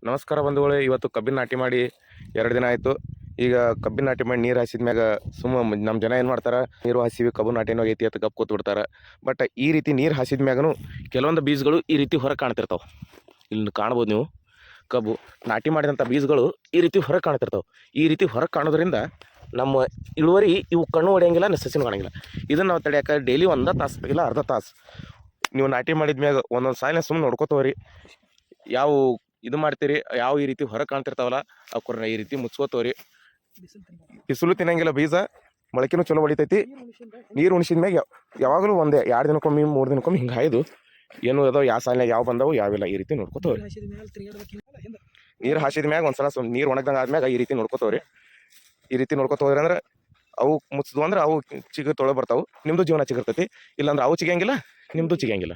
ನಮಸ್ಕಾರ ಬಂಧುಗಳೇ. ಇವತ್ತು ಕಬ್ಬಿನ ನಾಟಿ ಮಾಡಿ 2 ದಿನ ಆಯಿತು. ಈಗ ಕಬ್ಬಿನ ನಾಟಿ ಮಾಡಿ ನೀರು ಹಾಸಿದ ಮ್ಯಾಗ ನಮ್ಮ ಜನ ಏನು ಮಾಡ್ತಾರೆ, ನೀರು ಹಾಸಿವಿ ಕಬ್ಬು ನಾಟಿನೋ ಐತಿ ಅಂತ ಗಪ್ ಕೂತ್ ಬಿಡ್ತಾರೆ. ಬಟ್ ಈ ರೀತಿ ನೀರು ಹಾಸಿದ ಮ್ಯಾಗನು ಕೆಲವೊಂದು ಬೀಜಗಳು ಈ ರೀತಿ ಹೊರಗೆ ಕಾಣ್ತಿರ್ತಾವೆ. ಇಲ್ಲಿ ಕಾಣ್ಬೋದು ನೀವು, ಕಬ್ಬು ನಾಟಿ ಮಾಡಿದಂಥ ಬೀಜಗಳು ಈ ರೀತಿ ಹೊರಗೆ ಕಾಣ್ತಿರ್ತಾವೆ. ಈ ರೀತಿ ಹೊರಗೆ ಕಾಣೋದ್ರಿಂದ ನಮ್ಮ ಇಳುವರಿ ಇವು ಕಣ್ಣು ಹೊಡೆಯಂಗಿಲ್ಲ, ಸಸಿನೂ ಕಾಣಂಗಿಲ್ಲ. ಇದನ್ನು ನಾವು ತಡೆಯೋಕೆ ಡೈಲಿ 1 ತಾಸು ಇಲ್ಲ ಅರ್ಧ ತಾಸು ನೀವು ನಾಟಿ ಮಾಡಿದ ಮ್ಯಾಗ ಒಂದೊಂದು ಸಾಲಿನ ಸುಮ್ಮನೆ ನೋಡ್ಕೋತವ್ರಿ. ಯಾವ ಇದು ಮಾಡ್ತೀರಿ, ಯಾವ ಈ ರೀತಿ ಹೊರಗೆ ಕಾಣ್ತಿರ್ತಾವಲ್ಲ ಅವ್ರನ್ನ ಈ ರೀತಿ ಮುಚ್ಕೋತವ್ರಿ. ಬಿಸಿಲು ತಿನ್ನಂಗಿಲ್ಲ ಬೀಜ, ಮೊಳಕೆನೂ ಚಲೋ ಹೊಡಿತೈತಿ. ನೀರು ಉಣಿಸಿದ ಮ್ಯಾಗ ಯಾವಾಗಲೂ ಒಂದೇ 2 ದಿನಕ್ಕೊಮ್ಮೆ 3 ದಿನಕ್ಕೊಮ್ಮೆ ಹಿಂಗೆ ಹಾಯ್ದು ಏನು ಅದಾವ, ಯಾವ ಸಾಲಿನಾಗ ಯಾವ ಬಂದವು ಯಾವಿಲ್ಲ ಈ ರೀತಿ ನೋಡ್ಕೋತವ್ರಿ. ನೀರು ಹಾಸಿದ ಮ್ಯಾಗ ಒಂದ್ಸಲ ನೀರು ಒಣಗ್ದಂಗೆ ಆದ್ಮ್ಯಾಗ ಈ ರೀತಿ ನೋಡ್ಕೋತವ್ರಿ. ಈ ರೀತಿ ನೋಡ್ಕೋತವ್ರಿ ಅಂದ್ರೆ ಅವು ಮುಚ್ಚಿದ್ವು ಅಂದ್ರೆ ಅವು ಚಿಗ ತೊಳೆ ಬರ್ತಾವೆ, ನಿಮ್ಮದು ಜೀವನ ಚಿಗಿರ್ತೈತಿ. ಇಲ್ಲಾಂದ್ರೆ ಅವು ಚಿಗಂಗಿಲ್ಲ, ನಿಮ್ಮದು ಚಿಗಂಗಿಲ್ಲ.